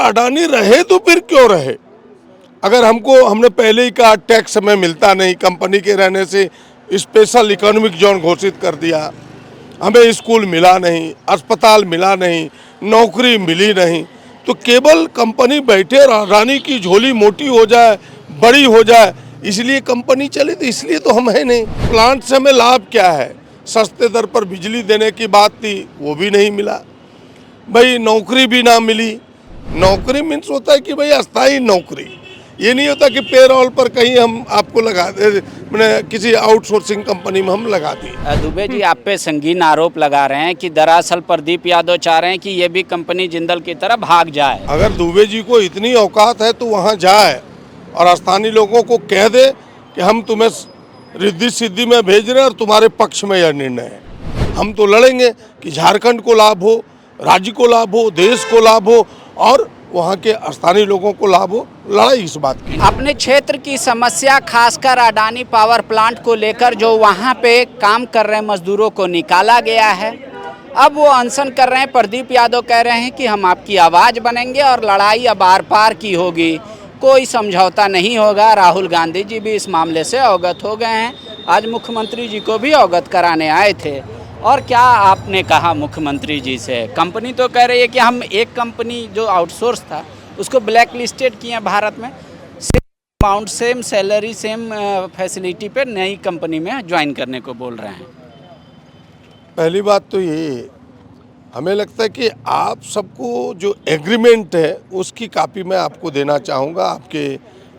अडानी रहे तो फिर क्यों रहे? अगर हमने पहले ही कहा टैक्स हमें मिलता नहीं, कंपनी के रहने से स्पेशल इकोनॉमिक जोन घोषित कर दिया, हमें स्कूल मिला नहीं, अस्पताल मिला नहीं, नौकरी मिली नहीं, तो केवल कंपनी बैठे और अडानी की झोली मोटी हो जाए, बड़ी हो जाए, इसलिए कंपनी चली, तो इसलिए तो हम है नहीं। प्लांट से हमें लाभ क्या है? सस्ते दर पर बिजली देने की बात थी, वो भी नहीं मिला। भाई नौकरी भी ना मिली। नौकरी मीन्स होता है कि भाई अस्थायी नौकरी, ये नहीं होता कि पेरोल पर कहीं हम आपको लगा दे, मैंने किसी आउटसोर्सिंग कंपनी में हम लगा दिए। दुबे जी आप पे संगीन आरोप लगा रहे हैं कि दरअसल प्रदीप यादव चाह रहे हैं कि ये भी कंपनी जिंदल की तरह भाग जाए। अगर दुबे जी को इतनी औकात है तो वहाँ जाए और स्थानीय लोगों को कह दे कि हम तुम्हें रिद्धि सिद्धि में भेज रहे हैं और तुम्हारे पक्ष में यह निर्णय है। हम तो लड़ेंगे कि झारखंड को लाभ हो, राज्य को लाभ हो, देश को लाभ हो और वहाँ के स्थानीय लोगों को लाभ हो। लड़ाई इस बात की। अपने क्षेत्र की समस्या खासकर अडानी पावर प्लांट को लेकर जो वहाँ पे काम कर रहे मजदूरों को निकाला गया है, अब वो अनशन कर रहे हैं। प्रदीप यादव कह रहे हैं कि हम आपकी आवाज़ बनेंगे और लड़ाई अब आर पार की होगी, कोई समझौता नहीं होगा। राहुल गांधी जी भी इस मामले से अवगत हो गए हैं, आज मुख्यमंत्री जी को भी अवगत कराने आए थे। और क्या आपने कहा मुख्यमंत्री जी से? कंपनी तो कह रही है कि हम एक कंपनी जो आउटसोर्स था उसको ब्लैक लिस्टेड किए हैं भारत में, same amount, same salary, same facility पे नई कंपनी में ज्वाइन करने को बोल रहे हैं। पहली बात तो ये, हमें लगता है कि आप सबको जो एग्रीमेंट है उसकी कॉपी मैं आपको देना चाहूँगा, आपके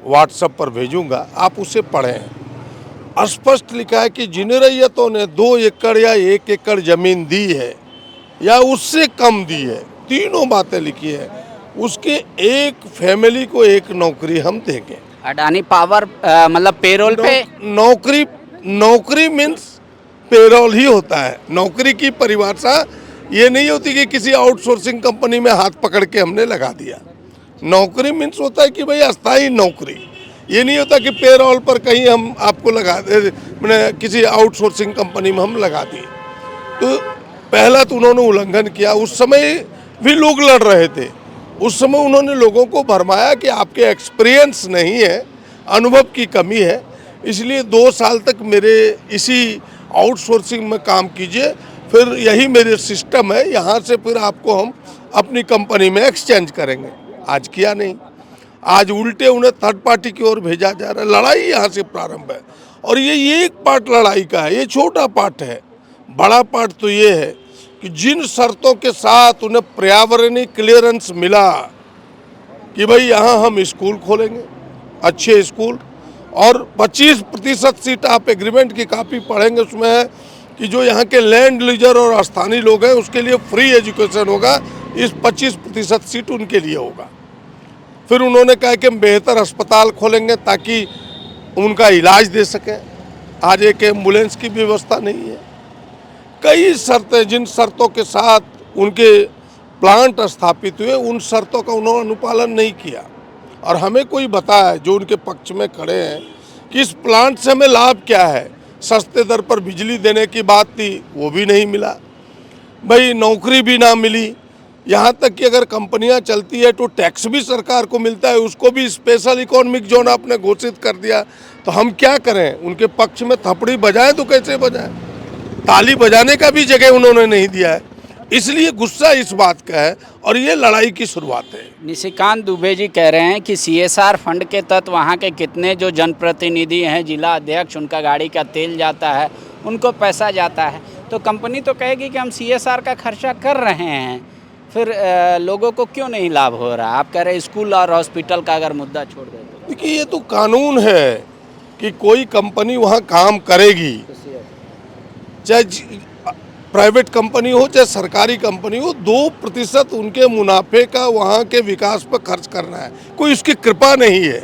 व्हाट्सएप पर भेजूँगा, आप उसे पढ़ें। स्पष्ट लिखा है कि जिन रैयतों ने 2 एकड़ या 1 एकड़ जमीन दी है या उससे कम दी है, तीनों बातें लिखी है, उसके एक फैमिली को एक नौकरी हम देंगे। अडानी पावर मतलब पेरोल पे नौकरी मीन्स पेरोल ही होता है। नौकरी की परिभाषा ये नहीं होती कि किसी आउटसोर्सिंग कंपनी में हाथ पकड़ के हमने लगा दिया। नौकरी मीन्स होता है कि भाई अस्थायी नौकरी, ये नहीं होता कि पेरोल पर कहीं हम आपको लगा दे, मैंने किसी आउटसोर्सिंग कंपनी में हम लगा दिए। तो पहला तो उन्होंने उल्लंघन किया। उस समय भी लोग लड़ रहे थे, उस समय उन्होंने लोगों को भरमाया कि आपके एक्सपीरियंस नहीं है, अनुभव की कमी है, इसलिए 2 साल तक मेरे इसी आउटसोर्सिंग में काम कीजिए, फिर यही मेरे सिस्टम है, यहाँ से फिर आपको हम अपनी कंपनी में एक्सचेंज करेंगे। आज किया नहीं, आज उल्टे उन्हें थर्ड पार्टी की ओर भेजा जा रहा है। लड़ाई यहाँ से प्रारंभ है और ये एक पार्ट लड़ाई का है, ये छोटा पार्ट है। बड़ा पार्ट तो ये है कि जिन शर्तों के साथ उन्हें पर्यावरणीय क्लियरेंस मिला कि भाई यहाँ हम स्कूल खोलेंगे, अच्छे स्कूल, और 25% सीट, आप एग्रीमेंट की कॉपी पढ़ेंगे, उसमें है कि जो यहाँ के लैंड लीजर और स्थानीय लोग हैं उसके लिए फ्री एजुकेशन होगा, इस 25% सीट उनके लिए होगा। फिर उन्होंने कहा कि हम बेहतर अस्पताल खोलेंगे ताकि उनका इलाज दे सकें। आज एक एम्बुलेंस की व्यवस्था नहीं है। कई शर्तें, जिन शर्तों के साथ उनके प्लांट स्थापित हुए, उन शर्तों का उन्होंने अनुपालन नहीं किया। और हमें कोई बताया जो उनके पक्ष में खड़े हैं कि इस प्लांट से हमें लाभ क्या है? सस्ते दर पर बिजली देने की बात थी, वो भी नहीं मिला। भाई नौकरी भी ना मिली, यहाँ तक कि अगर कंपनियां चलती है तो टैक्स भी सरकार को मिलता है, उसको भी स्पेशल इकोनॉमिक जोन आपने घोषित कर दिया। तो हम क्या करें? उनके पक्ष में थपड़ी बजाएं तो कैसे बजाएं? ताली बजाने का भी जगह उन्होंने नहीं दिया है, इसलिए गुस्सा इस बात का है और ये लड़ाई की शुरुआत है। निशिकांत दुबे जी कह रहे हैं कि CSR फंड के तहत वहाँ के कितने जो जनप्रतिनिधि हैं, जिला अध्यक्ष, उनका गाड़ी का तेल जाता है, उनको पैसा जाता है, तो कंपनी तो कहेगी कि हम CSR का खर्चा कर रहे हैं, फिर लोगों को क्यों नहीं लाभ हो रहा? आप कह रहे स्कूल और हॉस्पिटल का अगर मुद्दा छोड़ दें तो। देखिए, ये तो कानून है कि कोई कंपनी वहाँ काम करेगी, चाहे प्राइवेट कंपनी हो चाहे सरकारी कंपनी हो, 2% उनके मुनाफे का वहाँ के विकास पर खर्च करना है। कोई उसकी कृपा नहीं है।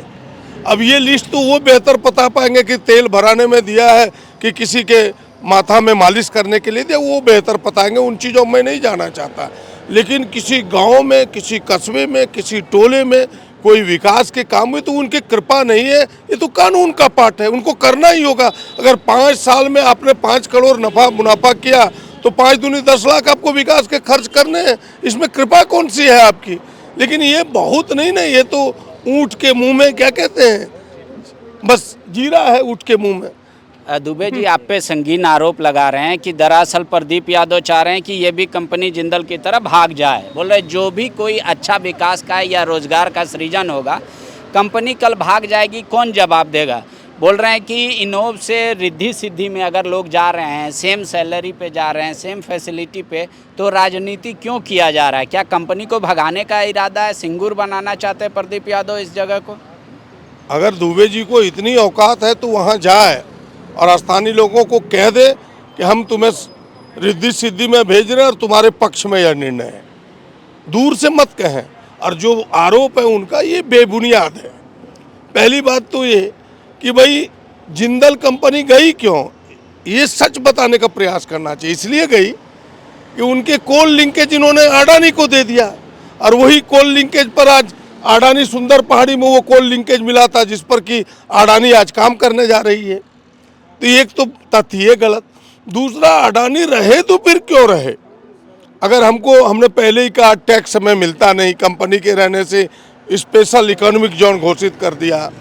अब ये लिस्ट तो वो बेहतर बता पाएंगे कि तेल भराने में दिया है कि किसी के माथा में मालिश करने के लिए दिया, वो बेहतर बताएंगे। उन चीज़ों में नहीं जाना चाहता, लेकिन किसी गांव में, किसी कस्बे में, किसी टोले में कोई विकास के काम में तो उनकी कृपा नहीं है, ये तो कानून का पार्ट है, उनको करना ही होगा। अगर 5 साल में आपने 5 करोड़ मुनाफा किया तो 5 दूनी 10 लाख आपको विकास के खर्च करने हैं। इसमें कृपा कौन सी है आपकी? लेकिन ये बहुत नहीं ना, ये तो ऊँट के मुंह में क्या कहते हैं, बस जीरा है ऊँट के मुंह में। दुबे जी आप पे संगीन आरोप लगा रहे हैं कि दरअसल प्रदीप यादव चाह रहे हैं कि ये भी कंपनी जिंदल की तरह भाग जाए। बोल रहे जो भी कोई अच्छा विकास का या रोजगार का सृजन होगा, कंपनी कल भाग जाएगी, कौन जवाब देगा। बोल रहे हैं कि इनोव से रिद्धि सिद्धि में अगर लोग जा रहे हैं, सेम सैलरी पे जा रहे हैं, सेम फैसिलिटी पे, तो राजनीति क्यों किया जा रहा है? क्या कंपनी को भगाने का इरादा है? सिंगूर बनाना चाहते हैं प्रदीप यादव इस जगह को? अगर दुबे जी को इतनी औकात है तो वहाँ जाए और स्थानीय लोगों को कह दे कि हम तुम्हें रिद्धि सिद्धि में भेज रहे हैं और तुम्हारे पक्ष में यह निर्णय है। दूर से मत कहें। और जो आरोप है उनका, ये बेबुनियाद है। पहली बात तो ये कि भाई जिंदल कंपनी गई क्यों, ये सच बताने का प्रयास करना चाहिए। इसलिए गई कि उनके कोल लिंकेज इन्होंने अडानी को दे दिया, और वही कोल लिंकेज पर आज अडानी सुंदर पहाड़ी में वो कोल लिंकेज मिला था जिस पर कि अडानी आज काम करने जा रही है। तो एक तो तथ्य गलत। दूसरा, अडानी रहे तो फिर क्यों रहे? अगर हमने पहले ही कहा टैक्स हमें मिलता नहीं, कंपनी के रहने से स्पेशल इकोनॉमिक जोन घोषित कर दिया,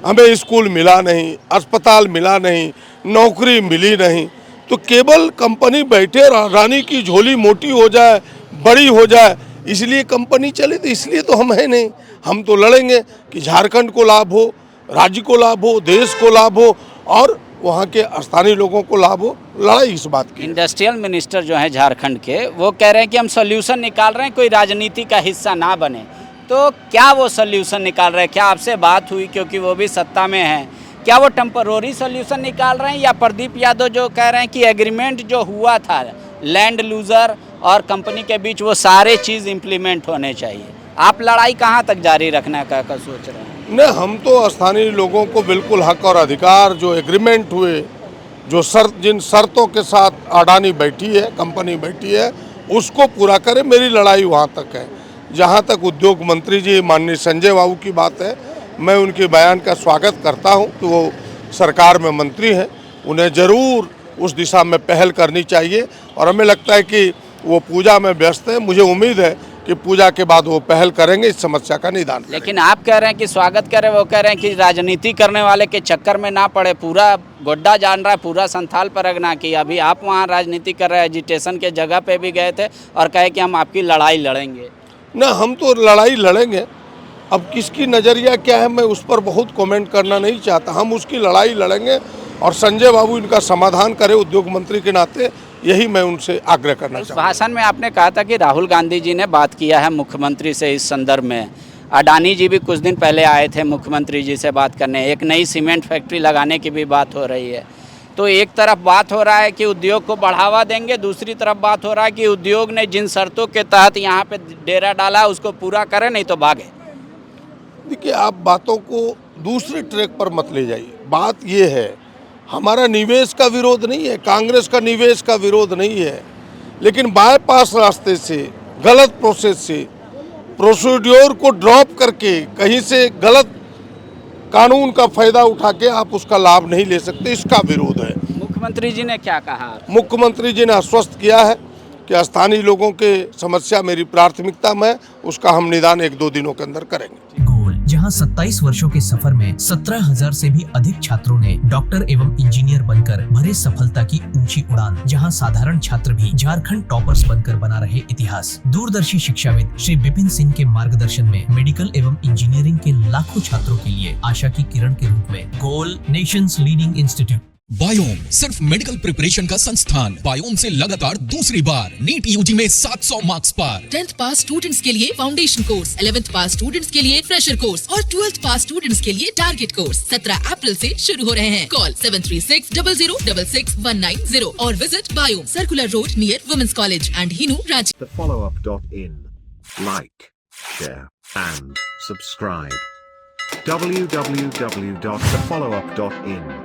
हमें स्कूल मिला नहीं, अस्पताल मिला नहीं, नौकरी मिली नहीं, तो केवल कंपनी बैठे और अडानी की झोली मोटी हो जाए, बड़ी हो जाए, इसलिए कंपनी चले। तो इसलिए तो हम है नहीं। हम तो लड़ेंगे कि झारखंड को लाभ हो, राज्य को लाभ हो, देश को लाभ हो और वहाँ के स्थानीय लोगों को लाभ हो। लड़ाई इस बात की। इंडस्ट्रियल मिनिस्टर जो है झारखंड के, वो कह रहे हैं कि हम सॉल्यूशन निकाल रहे हैं, कोई राजनीति का हिस्सा ना बने। तो क्या वो सॉल्यूशन निकाल रहे हैं? क्या आपसे बात हुई, क्योंकि वो भी सत्ता में है? क्या वो टेम्पररी सॉल्यूशन निकाल रहे हैं, या प्रदीप यादव जो कह रहे हैं कि एग्रीमेंट जो हुआ था लैंड लूजर और कंपनी के बीच, वो सारे चीज़ इम्प्लीमेंट होने चाहिए? आप लड़ाई कहाँ तक जारी रखने का सोच रहे हैं? नहीं, हम तो स्थानीय लोगों को बिल्कुल हक और अधिकार, जो एग्रीमेंट हुए, जो जिन शर्तों के साथ अडानी बैठी है, कंपनी बैठी है, उसको पूरा करें। मेरी लड़ाई वहाँ तक है। जहाँ तक उद्योग मंत्री जी माननीय संजय बाबू की बात है, मैं उनके बयान का स्वागत करता हूँ कि वो सरकार में मंत्री हैं, उन्हें ज़रूर उस दिशा में पहल करनी चाहिए। और हमें लगता है कि वो पूजा में व्यस्त है। मुझे उम्मीद है कि पूजा के बाद वो पहल करेंगे, इस समस्या का निदान करेंगे। लेकिन आप कह रहे हैं कि स्वागत करें, वो कह रहे हैं कि राजनीति करने वाले के चक्कर में ना पड़े। पूरा गोड्डा जान रहा है, पूरा संथाल परगना की। अभी आप वहाँ राजनीति कर रहे हैं, एजिटेशन के जगह पे भी गए थे और कहे कि हम आपकी लड़ाई लड़ेंगे। ना, हम तो लड़ाई लड़ेंगे। अब किसकी नज़रिया क्या है, मैं उस पर बहुत कमेंट करना नहीं चाहता। हम उसकी लड़ाई लड़ेंगे और संजय बाबू इनका समाधान करें उद्योग मंत्री के नाते, यही मैं उनसे आग्रह करना चाहता हूँ। भाषण में आपने कहा था कि राहुल गांधी जी ने बात किया है मुख्यमंत्री से इस संदर्भ में। अडानी जी भी कुछ दिन पहले आए थे मुख्यमंत्री जी से बात करने। एक नई सीमेंट फैक्ट्री लगाने की भी बात हो रही है। तो एक तरफ बात हो रहा है कि उद्योग को बढ़ावा देंगे, दूसरी तरफ बात हो रहा है कि उद्योग ने जिन शर्तों के तहत यहाँ पे डेरा डाला उसको पूरा करें, नहीं तो भागे। देखिए, आप बातों को दूसरे ट्रैक पर मत ले जाइए। बात ये है, हमारा निवेश का विरोध नहीं है, कांग्रेस का निवेश का विरोध नहीं है, लेकिन बाईपास रास्ते से, गलत प्रोसेस से, प्रोसीड्योर को ड्रॉप करके, कहीं से गलत कानून का फायदा उठा के आप उसका लाभ नहीं ले सकते, इसका विरोध है। मुख्यमंत्री जी ने क्या कहा? मुख्यमंत्री जी ने आश्वस्त किया है कि स्थानीय लोगों के समस्या मेरी प्राथमिकता में, उसका हम निदान 1-2 दिनों के अंदर करेंगे। जहां 27 वर्षों के सफर में 17,000 से भी अधिक छात्रों ने डॉक्टर एवं इंजीनियर बनकर भरे सफलता की ऊंची उड़ान, जहां साधारण छात्र भी झारखंड टॉपर्स बनकर बना रहे इतिहास। दूरदर्शी शिक्षाविद श्री विपिन सिंह के मार्गदर्शन में मेडिकल एवं इंजीनियरिंग के लाखों छात्रों के लिए आशा की किरण के रूप में गोल, नेशंस लीडिंग इंस्टीट्यूट। बायोम सिर्फ मेडिकल प्रिपरेशन का संस्थान। बायोम से लगातार दूसरी बार नीट यूजी में 700 मार्क्स पार। 10th पास स्टूडेंट्स के लिए फाउंडेशन कोर्स, 11th पास स्टूडेंट्स के लिए फ्रेशर कोर्स और 12th पास स्टूडेंट्स के लिए टारगेट कोर्स 17 अप्रैल से शुरू हो रहे हैं। कॉल 7360066190 और visit Biome, circular road near women's college and Hinoo, Ranchi. thefollowup.in. Like, share and subscribe. www.thefollowup.in